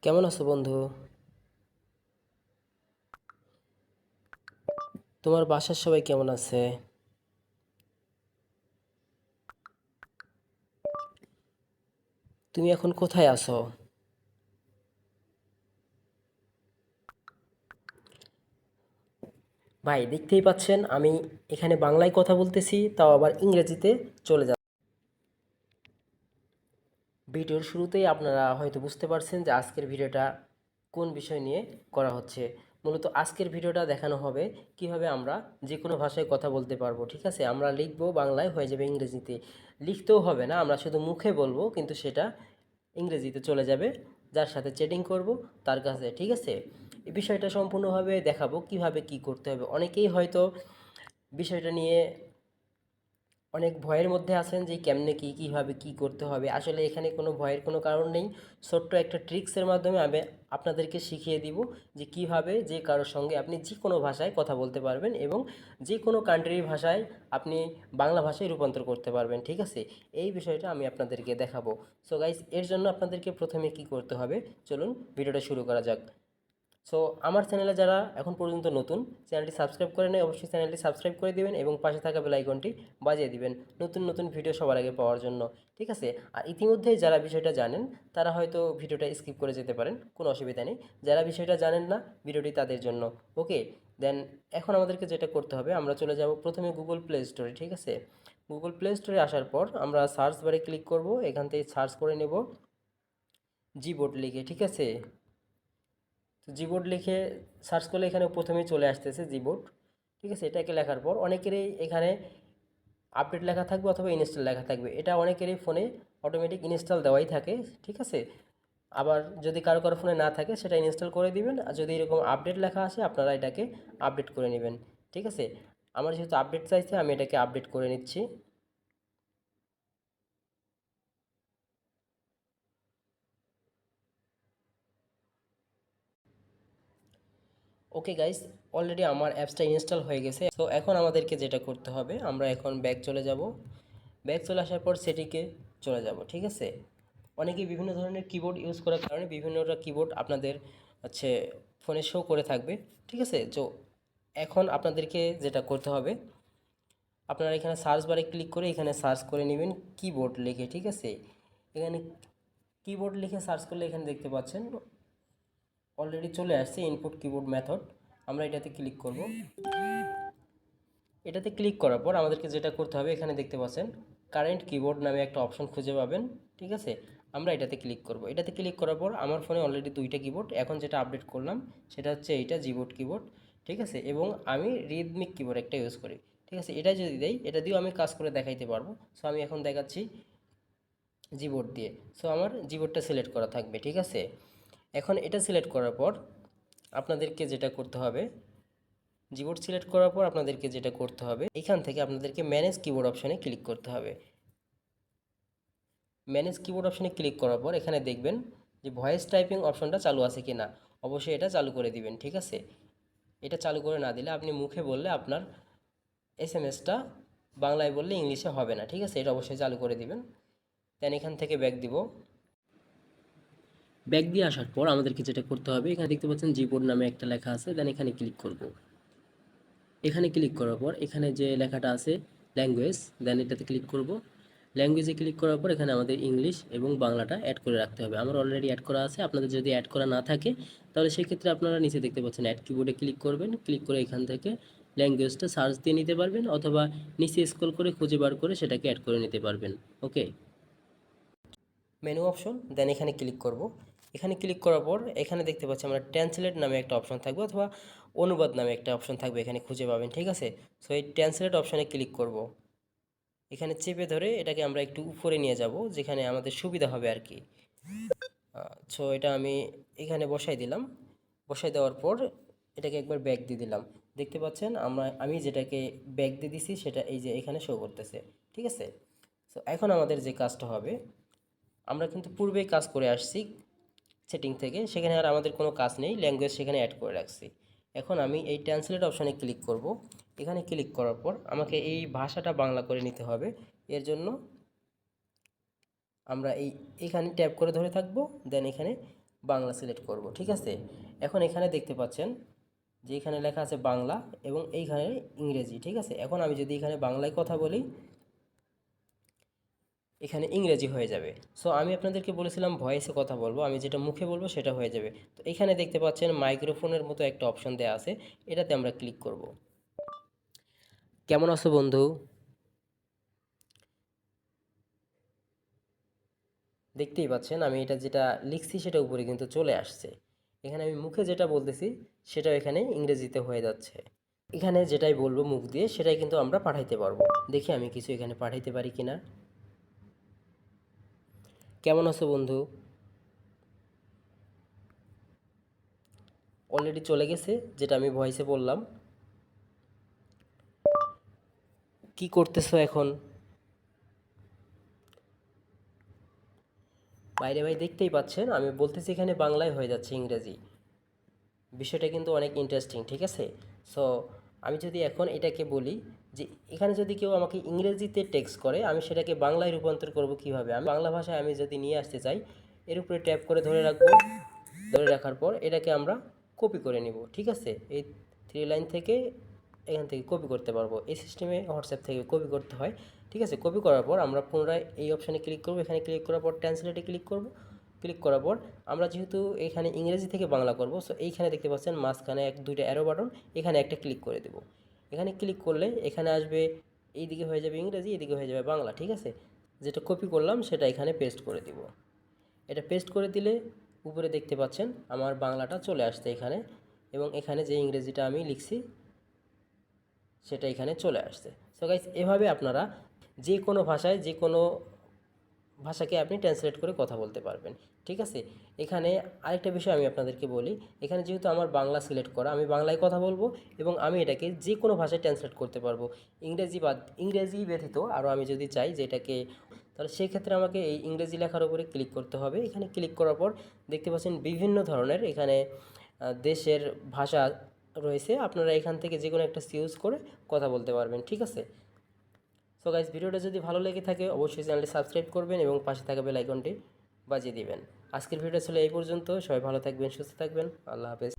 কেমন আছো বন্ধু? তোমার বাসার সবাই কেমন আছে? তুমি এখন কোথায় আছো? ভাই, দেখতেই পাচ্ছেন আমি এখানে বাংলায় কথা বলতেছি, তাও আবার ইংরেজিতে চলে যাব। ভিডিওর শুরুতেই আপনারা হয়তো বুঝতে পারছেন যে আজকের ভিডিওটা কোন বিষয় নিয়ে করা হচ্ছে। মূলত আজকের ভিডিওটা দেখানো হবে কিভাবে আমরা যে কোনো ভাষায় কথা বলতে পারবো। ঠিক আছে, আমরা লিখবো বাংলায়, হয়ে যাবে ইংরেজিতে। লিখতেও হবে না, আমরা শুধু মুখে বলবো, কিন্তু সেটা ইংরেজিতে চলে যাবে যার সাথে চ্যাটিং করব তার কাছে। ঠিক আছে, এই বিষয়টা সম্পূর্ণভাবে দেখাবো কিভাবে কি করতে হবে। অনেকেই হয়তো বিষয়টা নিয়ে অনেক ভয়ের মধ্যে আছেন যে কেমনে কি কিভাবে কি করতে হবে। আসলে এখানে কোনো ভয়ের কোনো কারণ নেই। ছোট্ট একটা ট্রিক্সের মাধ্যমে আমি আপনাদেরকে শিখিয়ে দিব যে কিভাবে যে কারোর সঙ্গে আপনি যে কোনো ভাষায় কথা বলতে পারবেন এবং যে কোনো কান্ট্রির ভাষায় আপনি বাংলা ভাষায় রূপান্তর করতে পারবেন। ঠিক আছে, এই বিষয়টা আমি আপনাদেরকে দেখাবো। সো গাইস, এর জন্য আপনাদেরকে প্রথমে কি করতে হবে, চলুন ভিডিওটা শুরু করা যাক। সো আমার চ্যানেলে যারা এখন পর্যন্ত নতুন, চ্যানেলটি সাবস্ক্রাইব করে নেয়, অবশ্যই চ্যানেলটি সাবস্ক্রাইব করে দিবেন এবং পাশে থাকা বেল আইকনটি বাজিয়ে দিবেন নতুন নতুন ভিডিও সবার আগে পাওয়ার জন্য। ঠিক আছে, আর ইতিমধ্যে যারা বিষয়টা জানেন তারা হয়তো ভিডিওটা স্কিপ করে যেতে পারেন, কোনো অসুবিধা নেই। যারা বিষয়টা জানেন না, ভিডিওটি তাদের জন্য। ওকে, দেন এখন আমাদেরকে যেটা করতে হবে, আমরা চলে যাব প্রথমে গুগল প্লে স্টোরে। ঠিক আছে, গুগল প্লে স্টোরে আসার পর আমরা সার্চ বারে ক্লিক করব, এখান থেকে সার্চ করে নেব জিবোর্ড লিখে। ঠিক আছে, তো জিবোর্ড লিখে সার্চ করলে এখানে প্রথমেই চলে আসতেছে জিবোর্ড। ঠিক আছে, এটাকে লেখার পর অনেকেরই এখানে আপডেট লেখা থাকবে অথবা ইনস্টল লেখা থাকবে। এটা অনেকেরই ফোনে অটোমেটিক ইনস্টল দেওয়াই থাকে। ঠিক আছে, আবার যদি কারো কারো ফোনে না থাকে সেটা ইনস্টল করে দিবেন, আর যদি এরকম আপডেট লেখা আসে আপনারা এটাকে আপডেট করে নেবেন। ঠিক আছে, আমার যেহেতু আপডেট চাইছে আমি এটাকে আপডেট করে নিচ্ছি। ওকে গাইস, অলরেডি আমার অ্যাপসটা ইনস্টল হয়ে গেছে। তো এখন আমাদেরকে যেটা করতে হবে, আমরা এখন ব্যাক চলে যাব। ব্যাক চলে আসার পর সেটিকে চলে যাব। ঠিক আছে, অনেকেই বিভিন্ন ধরনের কিবোর্ড ইউজ করার কারণে বিভিন্নটা কিবোর্ড আপনাদের হচ্ছে ফোনে শো করে থাকবে। ঠিক আছে, তো এখন আপনাদেরকে যেটা করতে হবে, আপনারা এখানে সার্চ বারে ক্লিক করে এখানে সার্চ করে নেবেন কিবোর্ড লিখে। ঠিক আছে, এখানে কিবোর্ড লিখে সার্চ করলে এখানে দেখতে পাচ্ছেন অলরেডি চলে আসছে ইনপুট কিবোর্ড মেথড। আমরা এটাতে ক্লিক করব। এটাতে ক্লিক করার পর আমাদেরকে যেটা করতে হবে, এখানে দেখতে পাচ্ছেন কারেন্ট কিবোর্ড নামে একটা অপশন খুঁজে পাবেন। ঠিক আছে, আমরা এটাতে ক্লিক করব। এটাতে ক্লিক করার পর আমার ফোনে অলরেডি দুইটা কিবোর্ড, এখন যেটা আপডেট করলাম সেটা হচ্ছে এইটা জিবোর্ড কিবোর্ড। ঠিক আছে, এবং আমি রিদমিক কিবোর্ড একটা ইউজ করি। ঠিক আছে, এটা যদি দেই, এটা দিয়েও আমি কাজ করে দেখাইতে পারবো। সো আমি এখন দেখাচ্ছি জিবোর্ড দিয়ে। সো আমার জিবোর্ডটা সিলেক্ট করা থাকবে। ঠিক আছে, এখন এটা সিলেক্ট করার পর আপনাদেরকে যেটা করতে হবে, জিবোর্ড সিলেক্ট করার পর আপনাদেরকে যেটা করতে হবে, এখান থেকে আপনাদেরকে ম্যানেজ কিবোর্ড অপশানে ক্লিক করতে হবে। ম্যানেজ কিবোর্ড অপশানে ক্লিক করার পর এখানে দেখবেন যে ভয়েস টাইপিং অপশনটা চালু আছে কি না। অবশ্যই এটা চালু করে দিবেন। ঠিক আছে, এটা চালু করে না দিলে আপনি মুখে বললে আপনার এসএমএসটা বাংলায় বললে ইংলিশে হবে না। ঠিক আছে, এটা অবশ্যই চালু করে দিবেন। দেন এখান থেকে ব্যাক দিব। ব্যাক দিয়ে আসার পর আমাদেরকে যেটা করতে হবে, এখানে দেখতে পাচ্ছেন জিবোর্ড নামে একটা লেখা আছে, দেন এখানে ক্লিক করব। এখানে ক্লিক করার পর এখানে যে লেখাটা আছে ল্যাঙ্গুয়েজ, দেন এটাতে ক্লিক করব। ল্যাঙ্গুয়েজে ক্লিক করার পর এখানে আমাদের ইংলিশ এবং বাংলাটা অ্যাড করে রাখতে হবে। আমার অলরেডি অ্যাড করা আছে, আপনাদের যদি অ্যাড করা না থাকে তাহলে সেক্ষেত্রে আপনারা নিচে দেখতে পাচ্ছেন অ্যাড কিবোর্ডে ক্লিক করবেন। ক্লিক করে এখান থেকে ল্যাঙ্গুয়েজটা সার্চ দিয়ে নিতে পারবেন, অথবা নিচে স্ক্রল করে খুঁজে বার করে সেটাকে অ্যাড করে নিতে পারবেন। ওকে, মেনু অপশন, দেন এখানে ক্লিক করব। এখানে ক্লিক করার পর এখানে দেখতে পাচ্ছি আমরা ট্রান্সলেট নামে একটা অপশন থাকবে, অথবা অনুবাদ নামে একটা অপশন থাকবে, এখানে খুঁজে পাবেন। ঠিক আছে, সো এই ট্রান্সলেট অপশানে ক্লিক করব। এখানে চেপে ধরে এটাকে আমরা একটু উপরে নিয়ে যাব, যেখানে আমাদের সুবিধা হবে আর কি। সো এটা আমি এখানে বসাই দিলাম। বসাই দেওয়ার পর এটাকে একবার ব্যাক দিয়ে দিলাম। দেখতে পাচ্ছেন আমি যেটাকে ব্যাক দিয়ে দিছি সেটা এই যে এখানে শো করতেছে। ঠিক আছে, সো এখন আমাদের যে কাজটা হবে, আমরা কিন্তু পূর্বেই কাজ করে আসছি সেটিং থেকে, সেখানে আর আমাদের কোনো কাজ নেই, ল্যাঙ্গুয়েজ সেখানে অ্যাড করে রাখছি। এখন আমি এই ট্রান্সলেট অপশানে ক্লিক করব। এখানে ক্লিক করার পর আমাকে এই ভাষাটা বাংলা করে নিতে হবে। এর জন্য আমরা এখানে ট্যাপ করে ধরে থাকবো, দেন এখানে বাংলা সিলেক্ট করব, ঠিক আছে। এখন এখানে দেখতে পাচ্ছেন যে এখানে লেখা আছে বাংলা এবং এইখানে ইংরেজি, ঠিক আছে। এখন আমি যদি এখানে বাংলায় কথা বলি, এখানে ইংরেজি হয়ে যাবে। সো আমি আপনাদেরকে বলেছিলাম ভয়েসে কথা বলবো, আমি যেটা মুখে বলবো সেটা হয়ে যাবে। তো এখানে দেখতে পাচ্ছেন মাইক্রোফোনের মতো একটা অপশন দেওয়া আছে, এটাতে আমরা ক্লিক করব। কেমন আছো বন্ধু? দেখতেই পাচ্ছেন আমি এটা যেটা লিখছি সেটা উপরে কিন্তু চলে আসছে। এখানে আমি মুখে যেটা বলতেছি সেটাও এখানে ইংরেজিতে হয়ে যাচ্ছে। এখানে যেটাই বলবো মুখ দিয়ে সেটাই কিন্তু আমরা পাঠাইতে পারবো। দেখি আমি কিছু এখানে পাঠাইতে পারি কিনা। কেমন আছো বন্ধু? অলরেডি চলে গেছে, যেটা আমি ভয়েসে বললাম। কি করতেছো এখন? বাইরে ভাই দেখতেই পাচ্ছেন আমি বলতেছি এখানে বাংলায় হয়ে যাচ্ছে ইংরেজি। বিষয়টা কিন্তু অনেক ইন্টারেস্টিং, ঠিক আছে। সো আমি যদি এখন এটাকে বলি যে এখানে যদি কেউ আমাকে ইংরেজিতে টেক্সট করে, আমি সেটাকে বাংলায় রূপান্তর করব কিভাবে। আমি বাংলা ভাষায় আমি যদি নিয়ে আসতে চাই, এর উপরে ট্যাপ করে ধরে রাখবো। ধরে রাখার পর এটাকে আমরা কপি করে নিব, ঠিক আছে। এই থ্রি লাইন থেকে এখান থেকে কপি করতে পারবো। এই সিস্টেমে হোয়াটসঅ্যাপ থেকে কপি করতে হয়, ঠিক আছে। কপি করার পর আমরা পুনরায় এই অপশানে ক্লিক করব। এখানে ক্লিক করার পর ট্রান্সলেটে ক্লিক করব। ক্লিক করার পর আমরা যেহেতু এখানে ইংরেজি থেকে বাংলা করব, সো এইখানে দেখতে পাচ্ছেন মাঝখানে দুইটা অ্যারো বাটন, এখানে একটা ক্লিক করে দেব। এখানে ক্লিক করলে এখানে আসবে, এইদিকে হয়ে যাবে ইংরেজি, এদিকে হয়ে যাবে বাংলা, ঠিক আছে। যেটা কপি করলাম সেটা এখানে পেস্ট করে দিব। এটা পেস্ট করে দিলে উপরে দেখতে পাচ্ছেন আমার বাংলাটা চলে আসছে এখানে, এবং এখানে যে ইংরেজিটা আমি লিখছি সেটা এখানে চলে আসছে। সো গাইস, এভাবে আপনারা যে কোনো ভাষায় যে কোনো ভাষাকে আপনি ট্রান্সলেট করে কথা বলতে পারবেন, ঠিক আছে। এখানে আরেকটা বিষয় আমি আপনাদেরকে বলি, এখানে যেহেতু আমার বাংলা সিলেক্ট করা, আমি বাংলায় কথা বলবো এবং আমি এটাকে যে কোনো ভাষায় ট্রান্সলেট করতে পারবো। ইংরেজি ব্যতীত আরও আমি যদি চাই যে এটাকে, তাহলে সেই ক্ষেত্রে আমাকে এই ইংরেজি লেখার উপরে ক্লিক করতে হবে। এখানে ক্লিক করার পর দেখতে পাচ্ছেন বিভিন্ন ধরনের এখানে দেশের ভাষা রয়েছে, আপনারা এখান থেকে যে কোনো একটা ইউজ করে কথা বলতে পারবেন, ঠিক আছে। সো গাইস, ভিডিওটা যদি ভালো লেগে থাকে অবশ্যই চ্যানেলটি সাবস্ক্রাইব করবেন এবং পাশে থাকা বেল আইকনটি বাজিয়ে দিবেন। আজকের ভিডিও ছিল এই পর্যন্ত। সবাই ভালো থাকবেন, সুস্থ থাকবেন। আল্লাহ হাফেজ।